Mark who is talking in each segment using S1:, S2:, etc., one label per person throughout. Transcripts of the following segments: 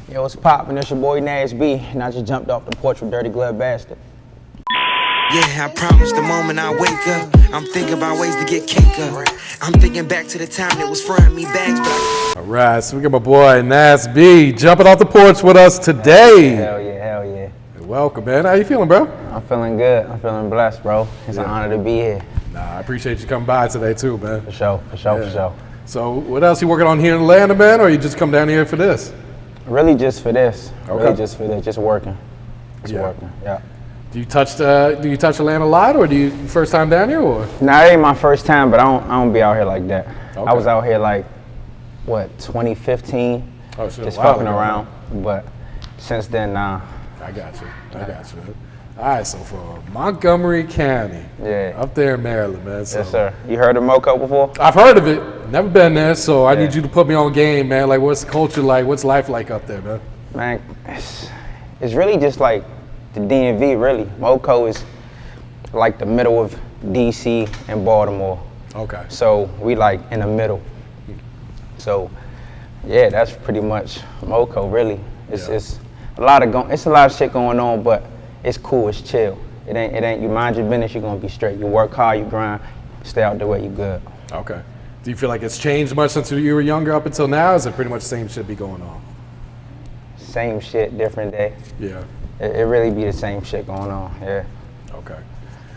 S1: Yo, what's poppin'? It's your boy Nast B, and I just jumped off the porch with Dirty Glove Bastard.
S2: Yeah, I promise the moment I wake up, I'm thinking about ways to get cake up. I'm thinking back to the time that was frying me bags, but
S3: All right, so we got my boy Nast B jumping off the porch with us today.
S1: Hell yeah.
S3: Welcome, man. How you feeling, bro?
S1: I'm feeling good. I'm feeling blessed, bro. It's an honor to be here.
S3: Nah, I appreciate you coming by today too, man.
S1: For sure.
S3: So what else you working on here in Atlanta, man, or you just come down here for this?
S1: Really just for this.
S3: Okay.
S1: Just working. Working. Yeah.
S3: Do you touch Atlanta a lot, or do you first time down here, or?
S1: Nah, it ain't my first time, but I don't be out here like that.
S3: Okay.
S1: I was out here like, 2015?
S3: Oh, shit,
S1: just
S3: a while
S1: fucking
S3: ago,
S1: around. But since then, nah.
S3: I got you. All right, so for Montgomery County, up there in Maryland, man. So
S1: Yes, sir. You heard of Moco before?
S3: I've heard of it, never been there, so I need you to put me on game, man. Like, what's the culture like? What's life like up there, man?
S1: Man, it's really just like the DMV, really. Moco is like the middle of DC and Baltimore.
S3: Okay.
S1: So we like in the middle. So yeah, that's pretty much Moco, really. It's a lot of shit going on, but it's cool, it's chill. It ain't you mind your business, you're gonna be straight. You work hard, you grind, stay out the way, you good.
S3: Okay. Do you feel like it's changed much since you were younger up until now? Or is it pretty much the same shit be going on?
S1: Same shit, different day.
S3: Yeah.
S1: It really be the same shit going on, yeah.
S3: Okay.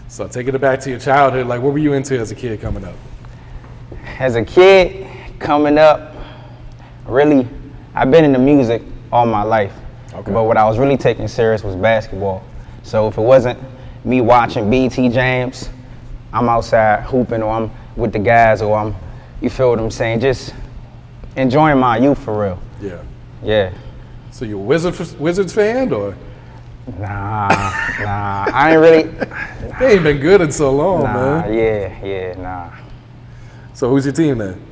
S3: So taking it back to your childhood, like what were you into as a kid coming up?
S1: As a kid, coming up, really, I've been into music all my life.
S3: Okay.
S1: But what I was really taking serious was basketball. So if it wasn't me watching BT James, I'm outside hooping, or I'm with the guys, or I'm, you feel what I'm saying, just enjoying my youth for real.
S3: Yeah.
S1: Yeah.
S3: So you a Wizards fan, or?
S1: Nah, I ain't really.
S3: They ain't been good in so long, man.
S1: Nah.
S3: So who's your team then?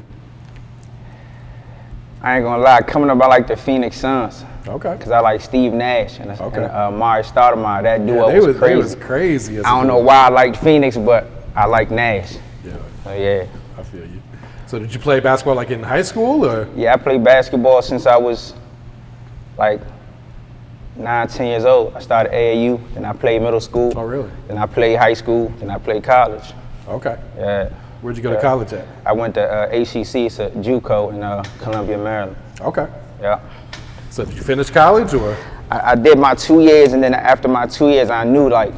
S1: I ain't gonna lie, coming up I like the Phoenix Suns.
S3: Okay.
S1: Cause I like Steve Nash and Mari Stoudemire. That duo was crazy.
S3: They was crazy.
S1: I don't know why I liked Phoenix, but I like Nash.
S3: Yeah.
S1: So yeah.
S3: I feel you. So did you play basketball like in high school, or?
S1: Yeah, I played basketball since I was like 9, 10 years old. I started AAU, then I played middle school.
S3: Oh, really?
S1: Then I played high school, then I played college.
S3: Okay.
S1: Yeah.
S3: Where'd you go to college at?
S1: I went to ACC, it's a JUCO in Columbia, Maryland.
S3: Okay.
S1: Yeah.
S3: So did you finish college, or?
S1: I did my 2 years, and then after my 2 years, I knew like,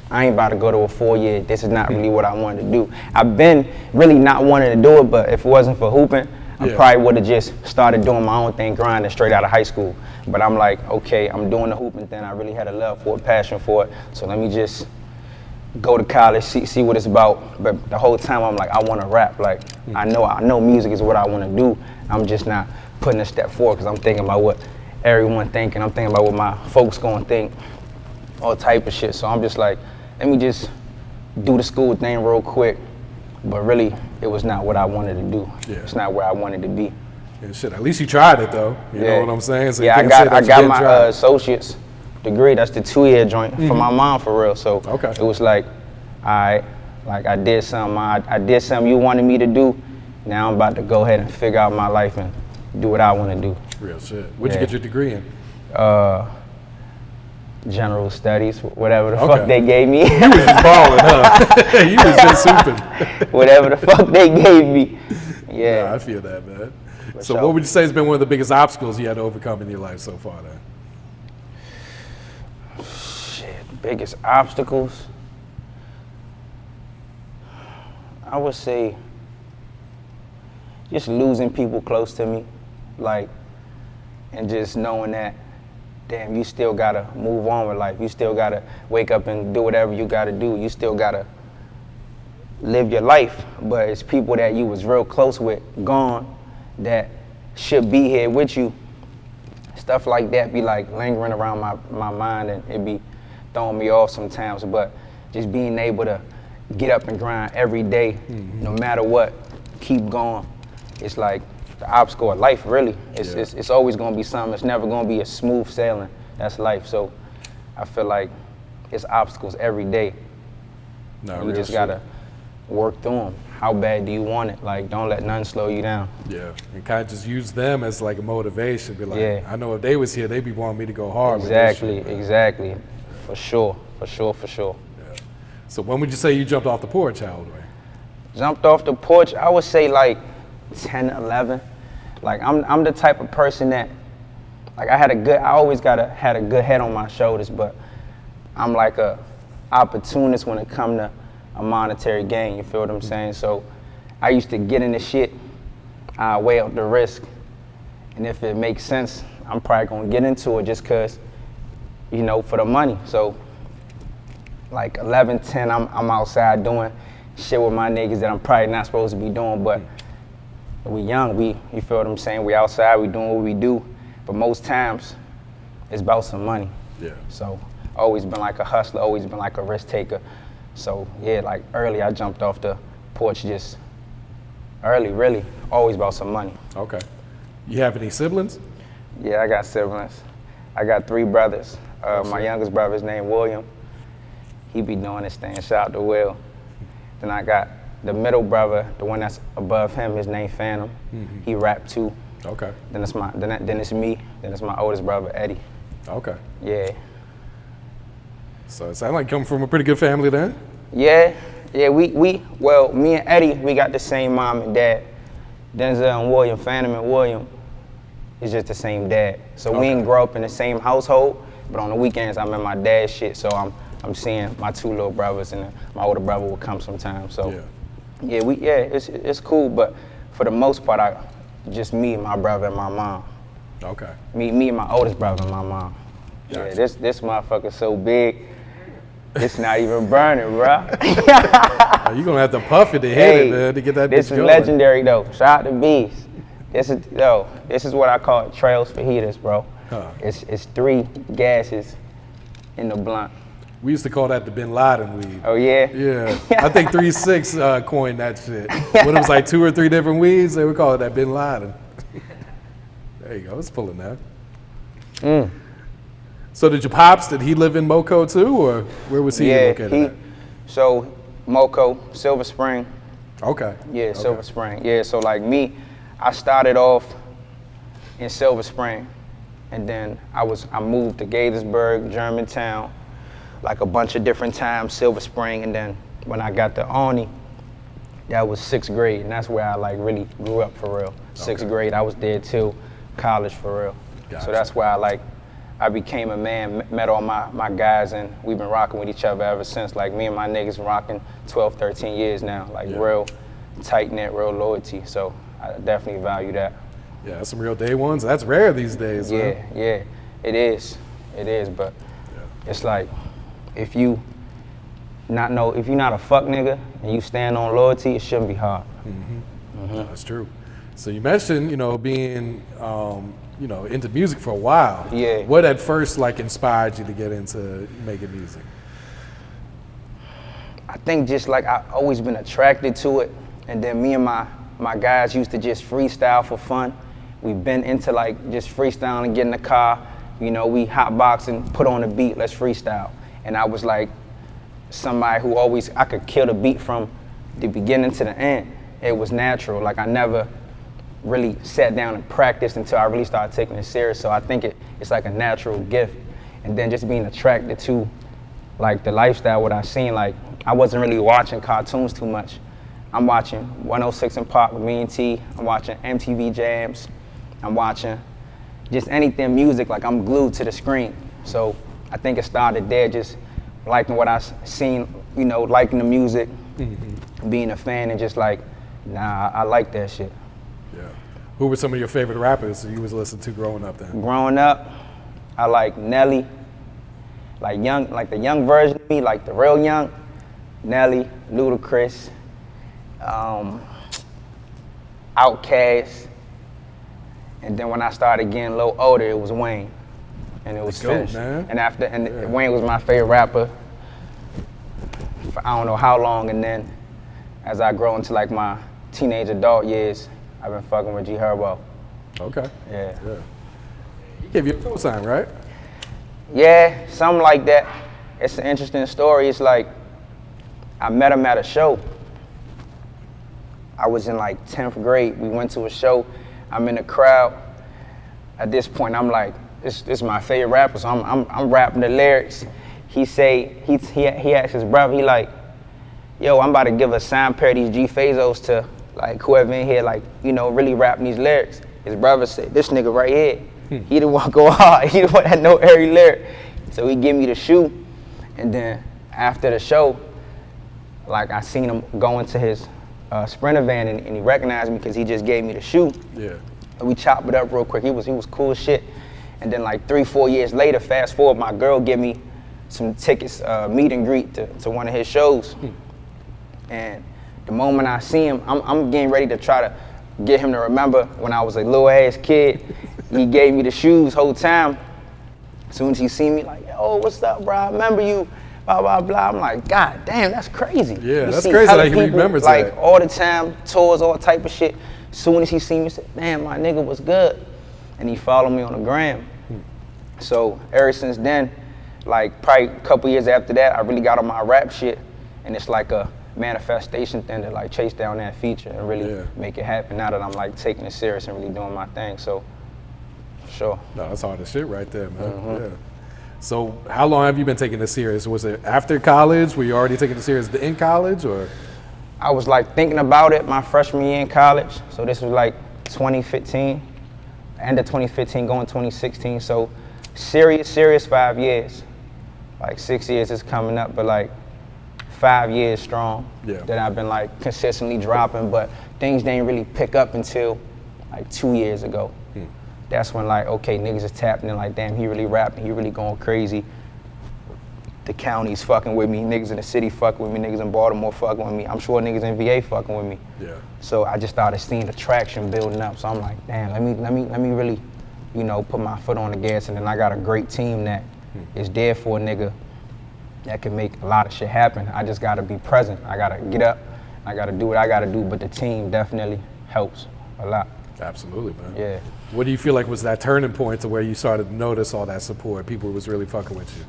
S1: I ain't about to go to a 4 year. This is not really what I wanted to do. I've been really not wanting to do it, but if it wasn't for hooping, I probably would have just started doing my own thing, grinding straight out of high school. But I'm like, okay, I'm doing the hooping thing. I really had a love for it, passion for it. So let me just go to college, see what it's about. But the whole time I'm like, I want to rap. Like, I know music is what I want to do. I'm just not putting a step forward because I'm thinking about what everyone thinking. I'm thinking about what my folks gonna think, all type of shit. So I'm just like, let me just do the school thing real quick. But really, it was not what I wanted to do.
S3: Yeah.
S1: It's not where I wanted to be.
S3: Yeah, shit. At least you tried it though. You know what I'm saying? So
S1: yeah, I got my associate's degree. That's the 2 year joint for my mom for real. So it was like, all right, like I did something. I did something you wanted me to do. Now I'm about to go ahead and figure out my life and do what I want to do.
S3: Real shit. What'd you get your degree in?
S1: General studies, whatever the fuck they gave me.
S3: You was just balling, huh? You was just souping.
S1: Whatever the fuck they gave me. Yeah.
S3: Nah, I feel that, man. So what would you say has been one of the biggest obstacles you had to overcome in your life so far then?
S1: Shit, biggest obstacles? I would say just losing people close to me, like, and just knowing that, damn, you still gotta move on with life. You still gotta wake up and do whatever you gotta do. You still gotta live your life, but it's people that you was real close with, gone, that should be here with you. Stuff like that be like lingering around my mind, and it be throwing me off sometimes, but just being able to get up and grind every day, no matter what, keep going. It's like the obstacle of life, really. It's always gonna be something. It's never gonna be a smooth sailing. That's life. So I feel like it's obstacles every day.
S3: No,
S1: you just gotta work through them how bad do you want it? Like, don't let nothing slow you down.
S3: Yeah, and kind of just use them as like a motivation. Be like, I know if they was here, they'd be wanting me to go hard.
S1: Exactly,
S3: with this shit,
S1: exactly. For sure.
S3: Yeah. So when would you say you jumped off the porch? How old were you?
S1: Jumped off the porch, I would say like 10, 11. Like, I'm the type of person that, like, I always had a good head on my shoulders, but I'm like a opportunist when it come to a monetary gain, you feel what I'm saying? So I used to get into shit, I weigh out the risk, and if it makes sense, I'm probably gonna get into it just cause, you know, for the money. So like 11, 10, I'm outside doing shit with my niggas that I'm probably not supposed to be doing, but we young, you feel what I'm saying? We outside, we doing what we do, but most times it's about some money.
S3: Yeah.
S1: So always been like a hustler, always been like a risk taker. So yeah, like early I jumped off the porch just early, really, always about some money.
S3: Okay. You have any siblings?
S1: Yeah, I got siblings. I got 3 brothers. My youngest brother is named William. He be doing his thing, shout out to Will. Then I got the middle brother, the one that's above him, his name Phantom. He rap too.
S3: Okay.
S1: Then it's me, then it's my oldest brother, Eddie.
S3: Okay.
S1: Yeah.
S3: So it sounds like you come from a pretty good family then?
S1: Yeah, well, me and Eddie, we got the same mom and dad. Denzel and William, Phantom and William, is just the same dad. So we didn't grow up in the same household, but on the weekends I'm in my dad's shit, so I'm seeing my 2 little brothers, and then my older brother will come sometimes. So it's cool, but for the most part, just me, my brother, and my mom.
S3: Okay.
S1: Me and my oldest brother and my mom.
S3: Gotcha.
S1: Yeah, this motherfucker's so big, it's not even burning, bro.
S3: You're gonna have to puff it to hit it, man, to get that
S1: This
S3: bitch
S1: is
S3: going.
S1: legendary though. Shout out to Bees. This is what I call trails fajitas, bro.
S3: Huh.
S1: It's 3 gases in the blunt.
S3: We used to call that the Bin Laden weed.
S1: Oh yeah?
S3: Yeah, I think 3-6 coined that shit. When it was like 2 or 3 different weeds, they would call it that Bin Laden. There you go, it's pulling that. So did he live in Moco too, or where was he located at?
S1: So Moco, Silver Spring.
S3: Okay.
S1: Yeah, okay. Silver Spring. Yeah, so like me, I started off in Silver Spring, and then I moved to Gaithersburg, Germantown, like a bunch of different times, Silver Spring, and then when I got to Arnie, that was 6th grade, and that's where I like really grew up for real. 6th grade, I was there till college for real. Gotcha. So that's why I became a man, met all my guys, and we've been rocking with each other ever since. Like me and my niggas rocking 12, 13 years now, like real tight-knit, real loyalty. So I definitely value that.
S3: Yeah, that's some real day ones. That's rare these days, man.
S1: Yeah, it is, but it's like, if you're not a fuck nigga and you stand on loyalty, it shouldn't be hard.
S3: No, that's true. So you mentioned, being, into music for a while.
S1: Yeah.
S3: What at first inspired you to get into making music?
S1: I think just like I've always been attracted to it, and then me and my guys used to just freestyle for fun. We've been into just freestyling, get in the car, we hotbox and put on a beat, let's freestyle. And I was like somebody who I could kill the beat from the beginning to the end. It was natural. Like I never really sat down and practiced until I really started taking it serious. So I think it's like a natural gift. And then just being attracted to the lifestyle, what I seen, I wasn't really watching cartoons too much. I'm watching 106 and Park with me and T. I'm watching MTV Jams. I'm watching just anything music, I'm glued to the screen. So I think it started there, just liking what I seen, liking the music, being a fan, and just I like that shit.
S3: Yeah. Who were some of your favorite rappers you was listening to growing up then?
S1: Growing up, I like Nelly, the young version of me, the real young, Nelly, Ludacris, Outkast, and then when I started getting a little older, it was Wayne. And it was finished.
S3: Man.
S1: And Wayne was my favorite rapper for I don't know how long, and then as I grow into my teenage adult years, I've been fucking with G Herbo.
S3: Okay.
S1: Yeah.
S3: He gave you a cosign, right?
S1: Yeah, something like that. It's an interesting story. It's I met him at a show, I was in like 10th grade. We went to a show. I'm in the crowd. At this point, I'm like, this is my favorite rapper, so I'm rapping the lyrics. He asked his brother, he like, yo, I'm about to give a signed pair of these G Fazos to like whoever in here, like, you know, really rapping these lyrics. His brother said, this nigga right here, he didn't want to go hard. He didn't want to have no airy lyric. So he give me the shoe, and then after the show, like I seen him go into his Sprinter van, and he recognized me because he just gave me the shoe.
S3: Yeah.
S1: And we chopped it up real quick. He was cool as shit. And then like 3-4 years later, fast forward, my girl give me some tickets, meet and greet to one of his shows. And the moment I see him, I'm getting ready to try to get him to remember when I was a little ass kid. He gave me the shoes whole time. As soon as he see me, like, yo, what's up, bro? I remember you, blah, blah, blah. I'm like, God damn, that's crazy.
S3: Yeah,
S1: you
S3: that's
S1: see
S3: crazy
S1: hella
S3: that he
S1: people,
S3: remembers
S1: like,
S3: that.
S1: all the time, tours, all type of shit. As soon as he see me, he said, damn, my nigga was good. And he followed me on the gram. So ever since then, like probably a couple years after that, I really got on my rap shit. And it's like a manifestation thing to like chase down that feature and really make it happen now that I'm like taking it serious and really doing my thing. So, sure.
S3: No, that's hard as shit right there, man. Yeah. So how long have you been taking this serious? Was it after college? Were you already taking it serious in college, or?
S1: I was like thinking about it my freshman year in college. So this was like 2015, end of 2015, going 2016. So serious 5 years. Like 6 years is coming up, but like 5 years strong that I've been like consistently dropping, but things didn't really pick up until like 2 years ago. That's when like, okay, niggas is tapping in like, damn, he really rapping, he really going crazy. The county's fucking with me, niggas in the city fucking with me, niggas in Baltimore fucking with me. I'm sure niggas in VA fucking with me. Yeah. So I just started seeing the traction building up. So I'm like, damn, let me really, you know, put my foot on the gas, and then I got a great team that is there for a nigga that can make a lot of shit happen. I just gotta be present. I gotta get up, I gotta do what I gotta do, but the team definitely helps a lot.
S3: Absolutely, man.
S1: Yeah.
S3: What do you feel like was that turning point to where you started to notice all that support, people was really fucking with you?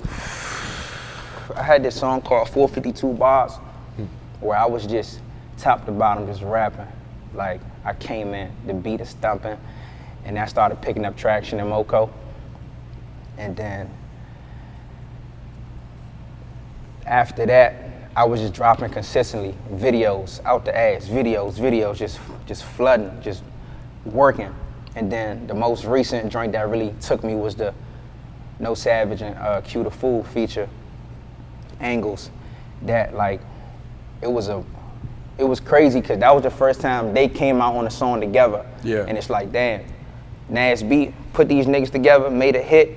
S1: I had this song called 452 Bars, where I was just top to bottom just rapping. Like I came in, the beat is thumping, and that started picking up traction in Moco. And then after that, I was just dropping consistently videos out the ass, videos, just flooding, just working. And then the most recent joint that really took me was the No Savage and Q the Fool feature, Angles. That like, it was crazy because that was the first time they came out on a song together. Yeah. And it's like, damn, Nast B put these niggas together, made a hit.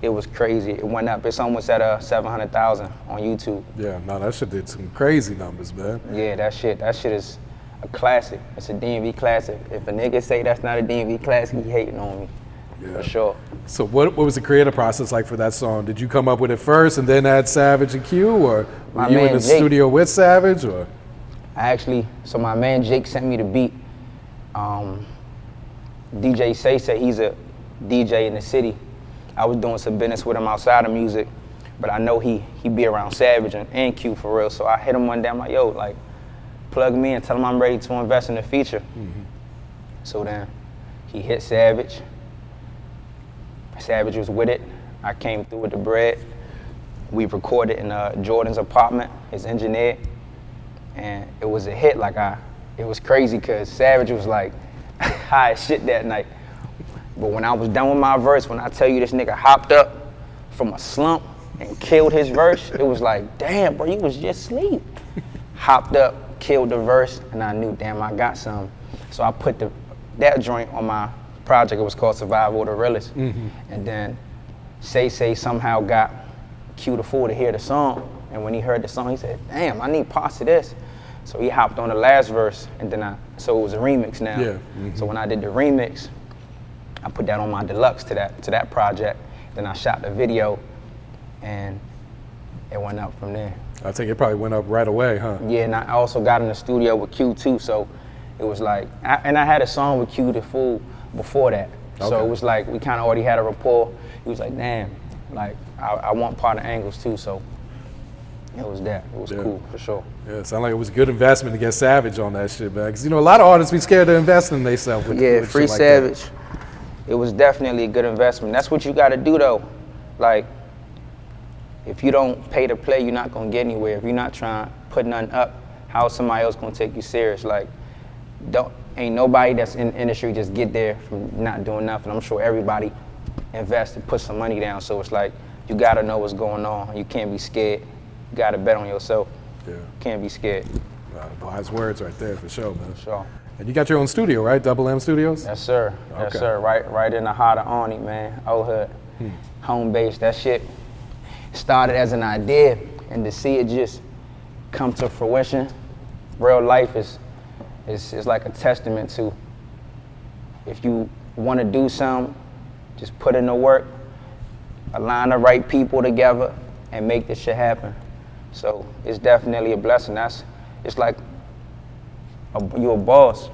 S1: It was crazy. It went up. It's almost at 700,000 on YouTube.
S3: Yeah, no, that shit did some crazy numbers, man.
S1: Yeah, that shit is a classic. It's a DMV classic. If a nigga say that's not a DMV classic, he hating on me. Yeah. For sure.
S3: So what was the creative process like for that song? Did you come up with it first and then add Savage and Q, or were you in the studio with Savage, or?
S1: So my man Jake sent me the beat. DJ Say said he's a DJ in the city. I was doing some business with him outside of music, but I know he be around Savage and Q for real. So I hit him one day, I'm like, yo, like, plug me in, tell him I'm ready to invest in the feature. So then he hit Savage. Savage was with it. I came through with the bread. We recorded in Jordan's apartment, his engineer, and it was a hit. It was crazy because Savage was like high as shit that night. But when I was done with my verse, when I tell you this nigga hopped up from a slump and killed his verse, it was like, damn, bro, you was just asleep. Hopped up, killed the verse, and I knew, damn, I got some. So I put that joint on my project. It was called Survival of the Realest. And then Say somehow got Q the Fool to hear the song. And when he heard the song, he said, damn, I need parts of this. So he hopped on the last verse, and then so it was a remix now. Yeah. So when I did the remix, I put that on my deluxe to that project. Then I shot the video, and it went up from there.
S3: I think it probably went up right away, huh?
S1: Yeah, and I also got in the studio with Q too, so it was like, and I had a song with Q the Fool before that. Okay. So it was like, we kind of already had a rapport. He was like, damn, like, I want part of Angles too, so. It was that. It was cool, for sure.
S3: Yeah, it sounded like it was a good investment to get Savage on that shit, man. Because, you know, a lot of artists be scared to invest in themselves.
S1: Yeah, Free Savage. It was definitely a good investment. That's what you got to do, though. Like, if you don't pay to play, you're not going to get anywhere. If you're not trying to put nothing up, how is somebody else going to take you serious? Like, ain't nobody that's in the industry just get there from not doing nothing. I'm sure everybody invest and put some money down. So it's like, you got to know what's going on. You can't be scared. You got to bet on yourself.
S3: Yeah.
S1: Can't be scared.
S3: Wise words right there, for sure, man.
S1: For sure.
S3: And you got your own studio, right? Double M Studios?
S1: Yes, sir.
S3: Okay.
S1: Yes, sir. Right in the heart of Arnie, man. Old hood. Home base. That shit started as an idea, and to see it just come to fruition, real life is like a testament to, if you want to do something, just put in the work, align the right people together, and make this shit happen. So it's definitely a blessing. It's like you're a boss.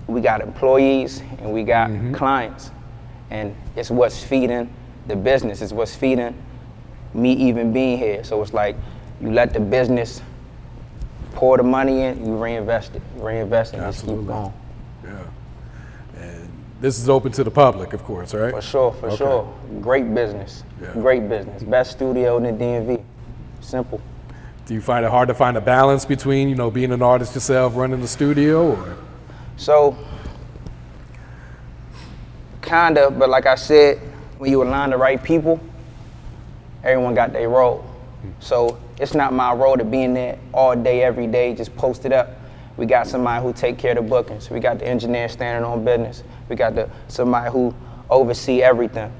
S1: We got employees and we got clients, and it's what's feeding the business. It's what's feeding me even being here. So it's like you let the business pour the money in, you reinvest it, and just keep going.
S3: Yeah. And this is open to the public, of course, right?
S1: For sure. Great business.
S3: Yeah.
S1: Great business. Best studio in the DMV. Simple.
S3: Do you find it hard to find a balance between, you know, being an artist yourself, running the studio, or?
S1: So, kinda, but like I said, when you align the right people, everyone got their role. So it's not my role to be in there all day, every day, just post it up. We got somebody who take care of the bookings. We got the engineer standing on business. We got somebody who oversee everything.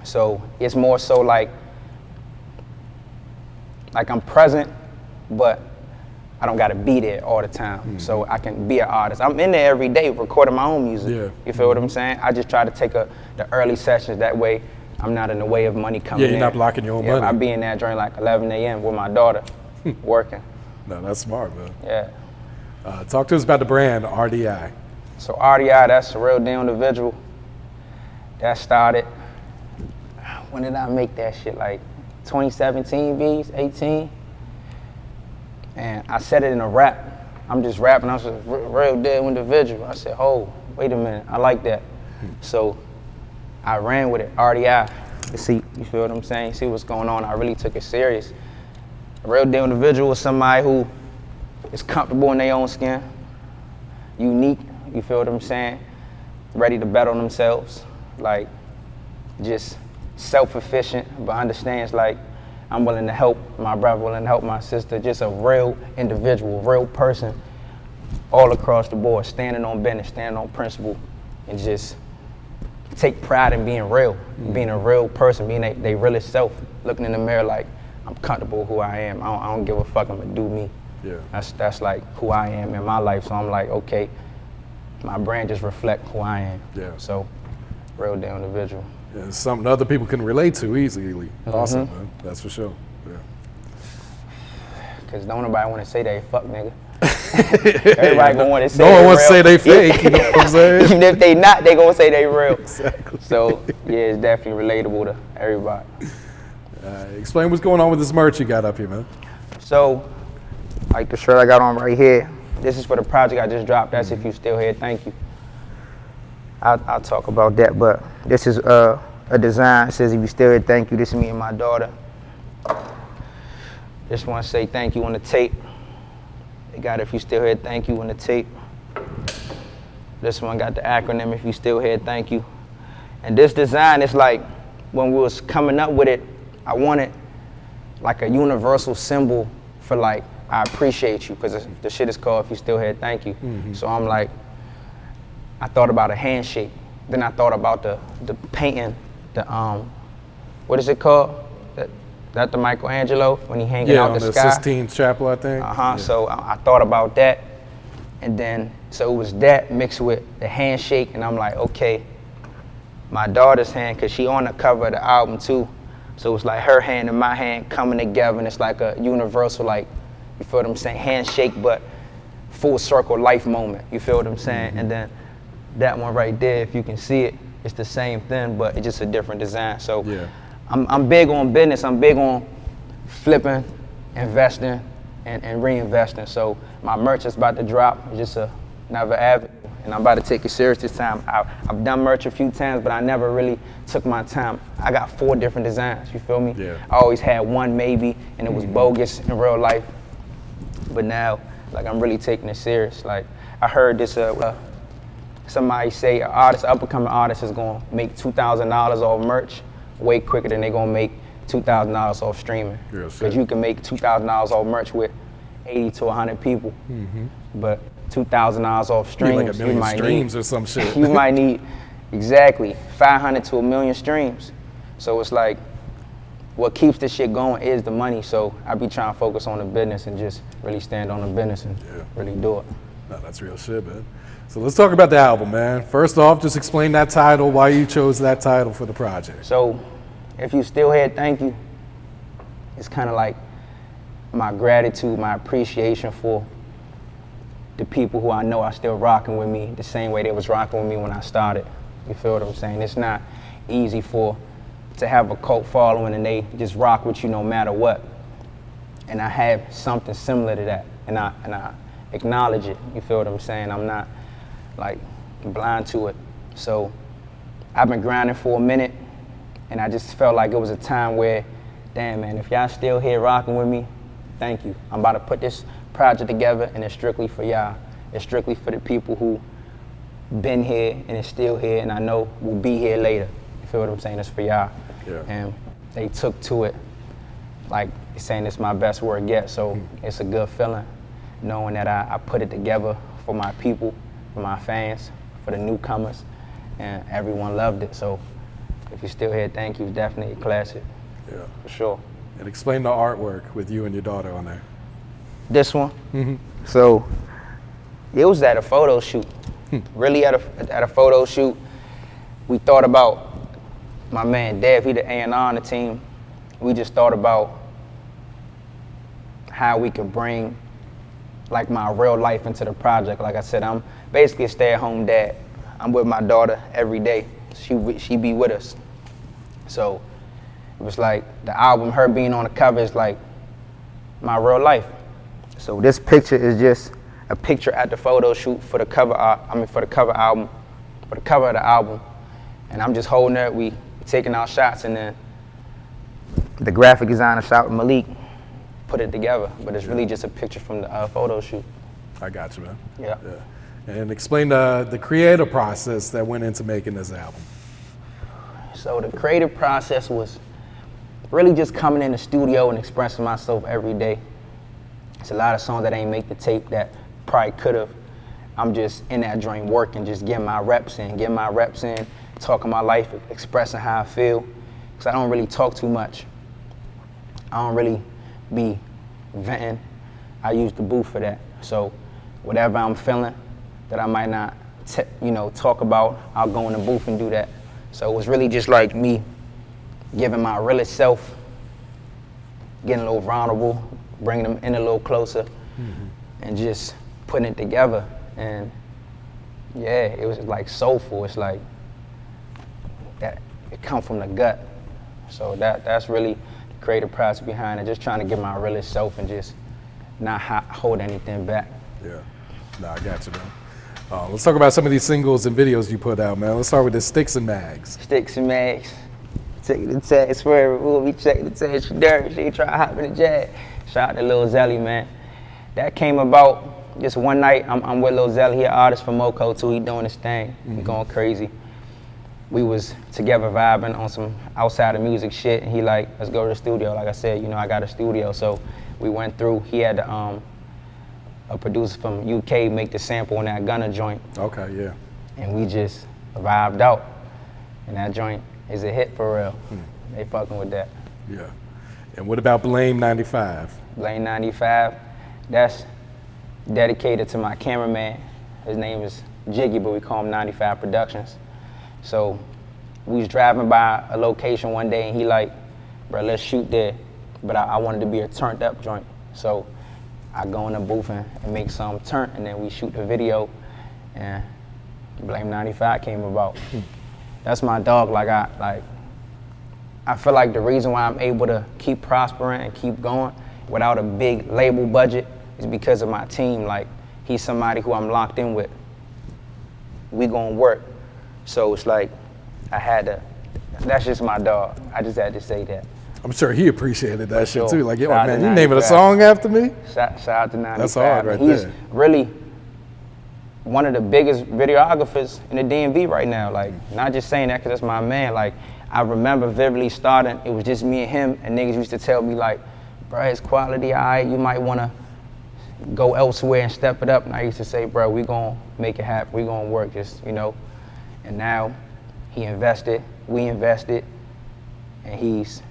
S1: So it's more so like I'm present, but I don't gotta be there all the time. So I can be an artist. I'm in there every day recording my own music.
S3: Yeah.
S1: You feel what I'm saying? I just try to take the early sessions, that way I'm not in the way of money coming in.
S3: Yeah, you're not blocking your own money.
S1: I be in there during like 11 a.m. with my daughter working.
S3: No, that's smart, man.
S1: Yeah.
S3: Talk to us about the brand, RDI.
S1: So RDI, that's a real deal individual. That started, when did I make that shit? Like 2017, B's, 18. And I said it in a rap. I'm just rapping, I was a real deal individual. I said, oh, wait a minute, I like that. So I ran with it, RDI. To see, you feel what I'm saying? See what's going on. I really took it serious. A real deal individual is somebody who is comfortable in their own skin, unique, you feel what I'm saying? Ready to bet on themselves, like just self-efficient, but understands like I'm willing to help my brother, willing to help my sister, just a real individual, real person all across the board, standing on business, standing on principle, and just take pride in being real, being a real person, being they realest self, looking in the mirror like, I'm comfortable with who I am. I don't give a fuck, I'm gonna do me.
S3: Yeah.
S1: That's like who I am in my life. So I'm like, okay, my brand just reflect who I am.
S3: Yeah.
S1: So, real deal individual.
S3: Yeah, it's something other people can relate to easily. Awesome, man. That's for sure. Yeah.
S1: Cause don't nobody want to say they fuck nigga. Everybody gonna want to say
S3: no one
S1: they
S3: wants to
S1: real.
S3: say they fake, you know what I'm saying?
S1: Even if they not, they gonna say they real.
S3: Exactly.
S1: So yeah, it's definitely relatable to everybody.
S3: Explain what's going on with this merch you got up here, man.
S1: So, like the shirt I got on right here, this is for the project I just dropped. That's If You Still Here, thank you. I'll talk about that, but this is a design. It says, if you still here, thank you. This is me and my daughter. Just want to say thank you on the tape. They got If You Still Here, thank you on the tape. This one got the acronym, If You Still Here, thank you. And this design is like, when we was coming up with it, I wanted like a universal symbol for like, I appreciate you, because the shit is called If You Still Here, thank you. So I'm like, I thought about a handshake. Then I thought about the painting, what is it called? That the Michelangelo, when he hanging out the sky?
S3: Yeah, on the Sistine Chapel, I think.
S1: Yeah. So I thought about that. And then, so it was that mixed with the handshake, and I'm like, okay, my daughter's hand, because she on the cover of the album too. So it's like her hand and my hand coming together, and it's like a universal, like, you feel what I'm saying, handshake, but full circle life moment, you feel what I'm saying? And then that one right there, if you can see it, it's the same thing, but it's just a different design. So
S3: yeah.
S1: I'm big on business, I'm big on flipping, investing, and reinvesting. So my merch is about to drop. It's just another avenue, and I'm about to take it serious this time. I've done merch a few times, but I never really took my time. I got 4 different designs, you feel me?
S3: Yeah.
S1: I always had one maybe, and it was bogus in real life. But now, like, I'm really taking it serious. Like, I heard this, somebody say an up-and-coming artist is gonna make $2,000 off merch way quicker than they're gonna make $2,000 off streaming. Because you can make $2,000 off merch with 80 to 100 people, but $2,000 off streams,
S3: like a million streams or some shit.
S1: You might need, exactly, 500 to 1 million streams. So it's like, what keeps this shit going is the money. So I be trying to focus on the business and just really stand on the business and really do it.
S3: No, that's real shit, man. So let's talk about the album, man. First off, just explain that title, why you chose that title for the project.
S1: So, if you still here, thank you. It's kind of like my gratitude, my appreciation for the people who I know are still rocking with me the same way they was rocking with me when I started. You feel what I'm saying? It's not easy to have a cult following and they just rock with you no matter what. And I have something similar to that, and I acknowledge it. You feel what I'm saying? I'm not like blind to it. So I've been grinding for a minute, and I just felt like it was a time where, damn man, if y'all still here rocking with me, thank you. I'm about to put this project together, and it's strictly for y'all. It's strictly for the people who been here and is still here, and I know will be here later. You feel what I'm saying? It's for y'all.
S3: Yeah.
S1: And they took to it like saying it's my best work yet, so it's a good feeling knowing that I put it together for my people, for my fans, for the newcomers, and everyone loved it. So if you're still here, thank you. Definitely a classic.
S3: Yeah.
S1: For sure.
S3: And explain the artwork with you and your daughter on there.
S1: This one? So it was at a photo shoot. Really at a photo shoot. We thought about, my man Dev, he the A&R on the team. We just thought about how we could bring like my real life into the project. Like I said, I'm basically a stay-at-home dad. I'm with my daughter every day. She be with us. So it was like the album, her being on the cover is like my real life. So this picture is just a picture at the photo shoot for the cover. For the cover of the album. And I'm just holding it. We taking our shots, and then the graphic designer shot with Malik put it together, but it's really just a picture from the photo shoot.
S3: I got you, man.
S1: Yeah.
S3: And explain the creative process that went into making this album.
S1: So the creative process was really just coming in the studio and expressing myself every day. It's a lot of songs that ain't make the tape that probably could have. I'm just in that joint working, just getting my reps in, talking my life, expressing how I feel. Because I don't really talk too much. I don't really be venting. I use the booth for that. So whatever I'm feeling that I might not talk about, I'll go in the booth and do that. So it was really just like me giving my realest self, getting a little vulnerable, bringing them in a little closer, and just putting it together. And yeah, it was like soulful. It's like that, it come from the gut. So that's really the creative process behind it, just trying to get my realest self and just not hold anything back. Yeah,
S3: no, I got you, man. Let's talk about some of these singles and videos you put out, man. Let's start with the Sticks and Mags.
S1: Sticks and Mags. Checking the tags for every move. We checking the tags for Derek. She try to hop in the jag. Shout out to Lil Zelly, man. That came about just one night. I'm with Lil Zelly. He an artist from Moco too. He doing his thing. He going crazy. We was together vibing on some outside of music shit, and he like, let's go to the studio. Like I said, I got a studio, so we went through. He had a producer from UK make the sample on that Gunna joint.
S3: Okay, yeah.
S1: And we just vibed out, and that joint is a hit for real. They fucking with that.
S3: Yeah. And what about Blame 95?
S1: Blame 95, that's dedicated to my cameraman. His name is Jiggy, but we call him 95 Productions. So we was driving by a location one day, and he like, bro, let's shoot there. But I wanted to be a turned up joint. So I go in the booth and make some turn, and then we shoot the video, and Blame 95 came about. That's my dog. I feel like the reason why I'm able to keep prospering and keep going without a big label budget is because of my team. Like, he's somebody who I'm locked in with. We gonna work. So it's like, that's just my dog. I just had to say that.
S3: I'm sure he appreciated that shit
S1: sure.
S3: too. Like, yo,
S1: Shout out
S3: man,
S1: to
S3: you naming a
S1: 95.
S3: song after me?
S1: Shout out to 95.
S3: That's hard right
S1: He's
S3: there.
S1: really one of the biggest videographers in the DMV right now. Like, not just saying that because that's my man. Like, I remember vividly starting, it was just me and him, and niggas used to tell me like, bro, his quality, all right, you might wanna go elsewhere and step it up. And I used to say, bro, we gonna make it happen. We gonna work, just, you know. And now he invested, we invested, and he's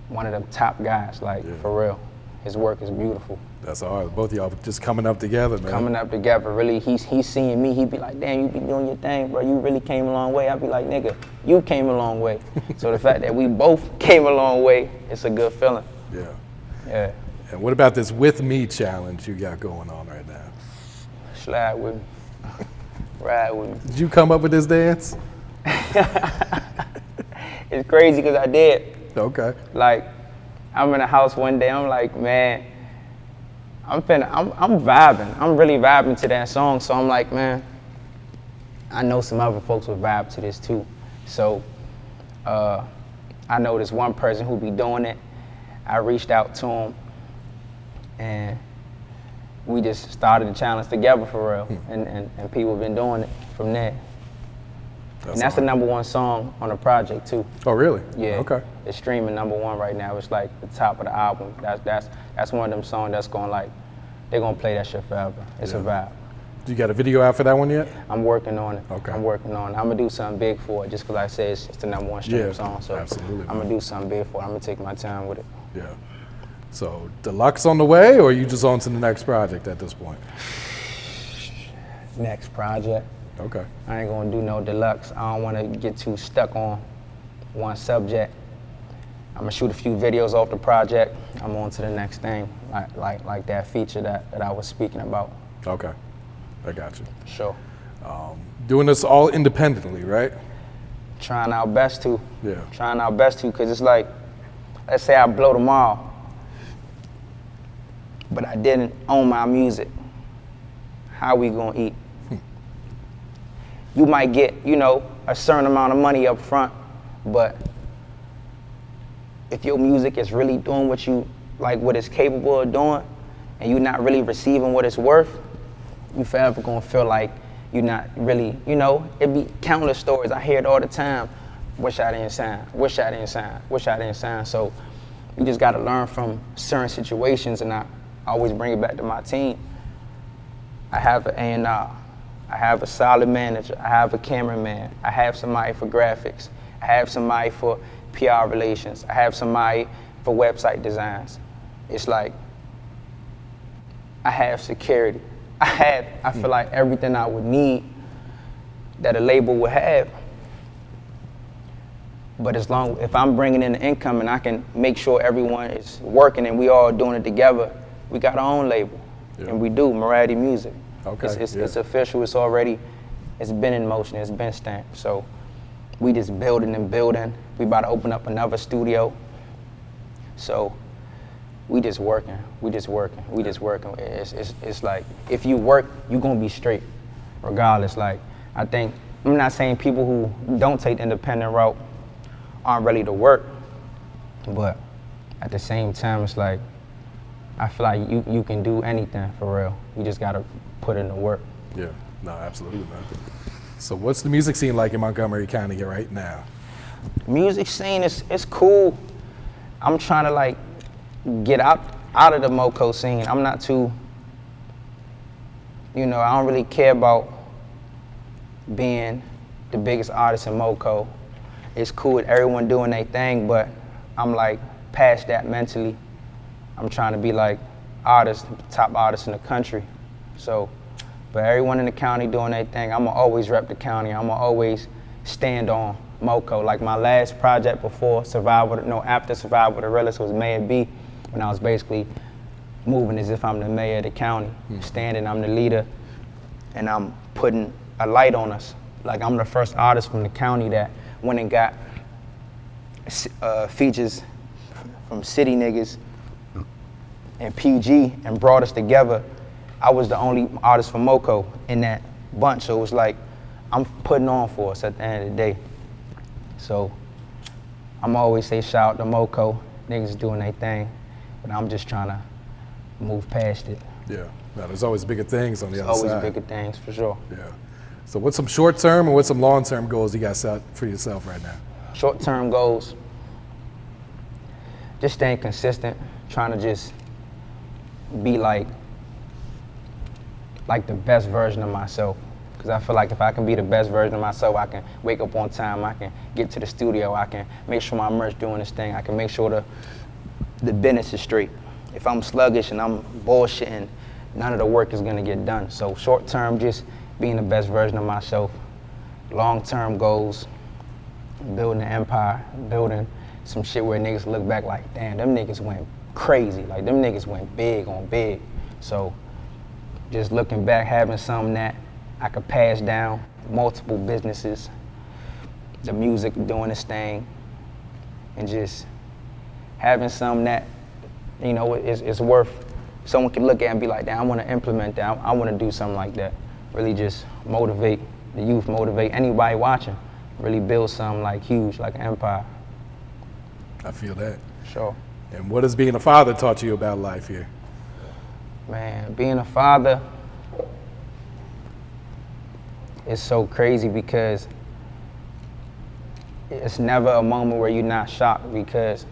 S1: one of the top guys, like, for real. His work is beautiful.
S3: That's hard. Both of y'all just coming up together, man.
S1: Coming up together, really, he's seeing me, he'd be like, damn, you be doing your thing, bro, you really came a long way. I'd be like, nigga, you came a long way. So the fact that we both came a long way, it's a good feeling.
S3: Yeah.
S1: Yeah.
S3: And what about this With Me challenge you got going on right now?
S1: Slide with me. Ride with me.
S3: Did you come up with this dance?
S1: It's crazy because I did.
S3: Okay.
S1: Like, I'm in the house one day, I'm like, man, I'm vibing. I'm really vibing to that song. So I'm like, man, I know some other folks would vibe to this too. So I know this one person who be doing it. I reached out to him and we just started the challenge together for real. And people have been doing it from there. And that's the #1 song on the project too.
S3: Oh, really?
S1: Yeah.
S3: Okay.
S1: It's streaming #1 right now. It's like the top of the album. That's one of them songs that's going like, they're gonna play that shit forever. It's a vibe.
S3: You got a video out for that one yet?
S1: I'm working on it.
S3: Okay.
S1: I'm working on it. I'm gonna do something big for it just because I say it's the #1 stream song. So
S3: absolutely,
S1: I'm gonna do something big for it. I'm gonna take my time with it.
S3: Yeah. So deluxe on the way, or are you just on to the next project at this point?
S1: Next project.
S3: Okay.
S1: I ain't gonna do no deluxe. I don't wanna get too stuck on one subject. I'm gonna shoot a few videos off the project. I'm on to the next thing, like that feature that I was speaking about.
S3: Okay. I got you.
S1: Sure.
S3: Doing this all independently, right?
S1: Trying our best to.
S3: Yeah.
S1: Trying our best to, because it's like, let's say I blow tomorrow, but I didn't own my music. How we gonna eat? You might get, a certain amount of money up front, but if your music is really doing what it's capable of doing, and you're not really receiving what it's worth, you forever gonna feel like you're not really, it be countless stories. I hear it all the time. Wish I didn't sign, wish I didn't sign, wish I didn't sign. So you just gotta learn from certain situations, and I always bring it back to my team. I have an A&R, I have a solid manager, I have a cameraman, I have somebody for graphics, I have somebody for PR relations, I have somebody for website designs. It's like, I have security. I feel like everything I would need that a label would have. But if I'm bringing in the income and I can make sure everyone is working and we all doing it together, we got our own label.
S3: Yeah.
S1: And we do, Morality Music.
S3: Okay.
S1: It's official, it's been in motion, it's been stamped. So we just building and building. We about to open up another studio. So we just working. It's like, if you work, you gonna be straight, regardless. Like, I'm not saying people who don't take the independent route aren't ready to work, but at the same time, it's like, I feel like you can do anything for real. You just gotta put in the work.
S3: Yeah, no, absolutely, man. So what's the music scene like in Montgomery County right now?
S1: Music scene is cool. I'm trying to get out of the Moco scene. I'm not too, I don't really care about being the biggest artist in Moco. It's cool with everyone doing their thing, but I'm past that mentally. I'm trying to be top artists in the country. So, but everyone in the county doing their thing, I'ma always rep the county. I'ma always stand on Moco. Like my last project after Survive with the Realest was Mayor B, when I was basically moving as if I'm the mayor of the county, standing, I'm the leader, and I'm putting a light on us. Like, I'm the first artist from the county that went and got features from City Niggas and PG and brought us together. I was the only artist from Moco in that bunch, so it was like I'm putting on for us at the end of the day. So I'm always say shout out to Moco, niggas doing their thing, but I'm just trying to move past it.
S3: Yeah, no, there's always bigger things on the other
S1: Always
S3: side.
S1: bigger things, for sure.
S3: Yeah. So what's some short-term and what's some long-term goals you got set for yourself right now?
S1: Short-term goals, just staying consistent, trying to just be like the best version of myself. Because I feel like if I can be the best version of myself, I can wake up on time, I can get to the studio, I can make sure my merch doing this thing, I can make sure the business is straight. If I'm sluggish and I'm bullshitting, none of the work is gonna get done. So short term, just being the best version of myself. Long term goals, building an empire, building some shit where niggas look back like, damn, them niggas went crazy. Like them niggas went big on big. So just looking back, having something that I could pass down, multiple businesses, the music doing this thing, and just having something that, you know, is worth, someone can look at and be like, damn, I want to implement that. I want to do something like that. Really just motivate the youth, motivate anybody watching. Really build something like huge, like an empire.
S3: I feel that.
S1: Sure.
S3: And what has being a father taught you about life here?
S1: Man, being a father is so crazy because it's never a moment where you're not shocked, because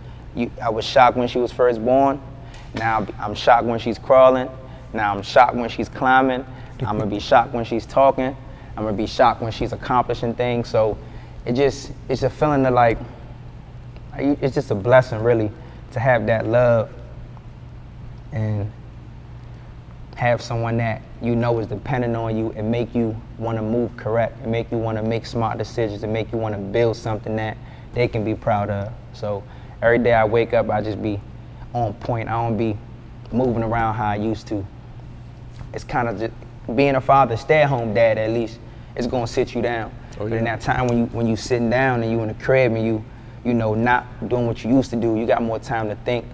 S1: I was shocked when she was first born. Now I'm shocked when she's crawling. Now I'm shocked when she's climbing. I'm gonna be shocked when she's talking. I'm gonna be shocked when she's accomplishing things. So it's a feeling of like, it's just a blessing really to have that love and have someone that you know is dependent on you and make you want to move correct and make you want to make smart decisions and make you want to build something that they can be proud of. So every day I wake up, I just be on point. I don't be moving around how I used to. It's kind of just being a father, stay-at-home dad at least, it's gonna sit you down.
S3: Oh, yeah.
S1: But in that time when you sitting down and you in the crib and you know, not doing what you used to do, you got more time to think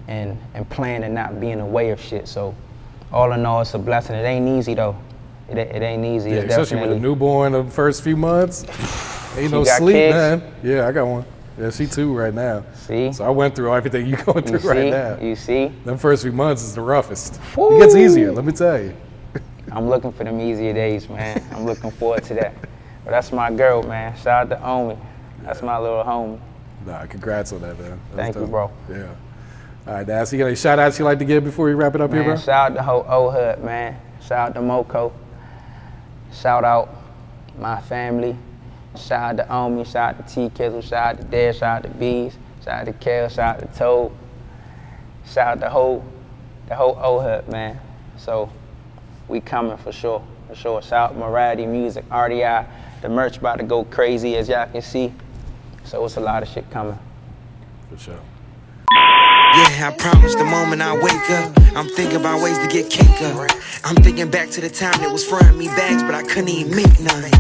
S1: and plan and not be in the way of shit. So all in all, it's a blessing. It ain't easy though. It ain't easy.
S3: Yeah,
S1: It's
S3: especially with a newborn the first few months. Ain't no
S1: got
S3: sleep,
S1: kids?
S3: man. Yeah, I got one. Yeah, she 2 right now.
S1: See?
S3: So I went through everything you going through right now.
S1: You see?
S3: Them first few months is the roughest.
S1: Woo.
S3: It gets easier, let me tell you.
S1: I'm looking for them easier days, man. I'm looking forward to that. But that's my girl, man. Shout out to Omi. That's my little homie.
S3: Nah, congrats on that, man.
S1: Thank you, bro.
S3: Yeah. All right, Nast, you got any shout outs you like to give before we wrap it up here,
S1: Man,
S3: bro?
S1: shout out to whole old hood, man. Shout out to Moco. Shout out my family. Shout out to Omi. Shout out to T Kizzle. Shout out to Dad. Shout out to Bees. Shout out to Kel. Shout out to Toad. Shout out to the whole old hood, man. So we coming for sure. For sure. Shout out Morality Music, RDI. The merch about to go crazy, as y'all can see. So it's a lot of shit coming.
S3: For sure.
S2: Yeah, I promise the moment I wake up, I'm thinking about ways to get cake up. I'm thinking back to the time that was fronting me bags, but I couldn't even make none.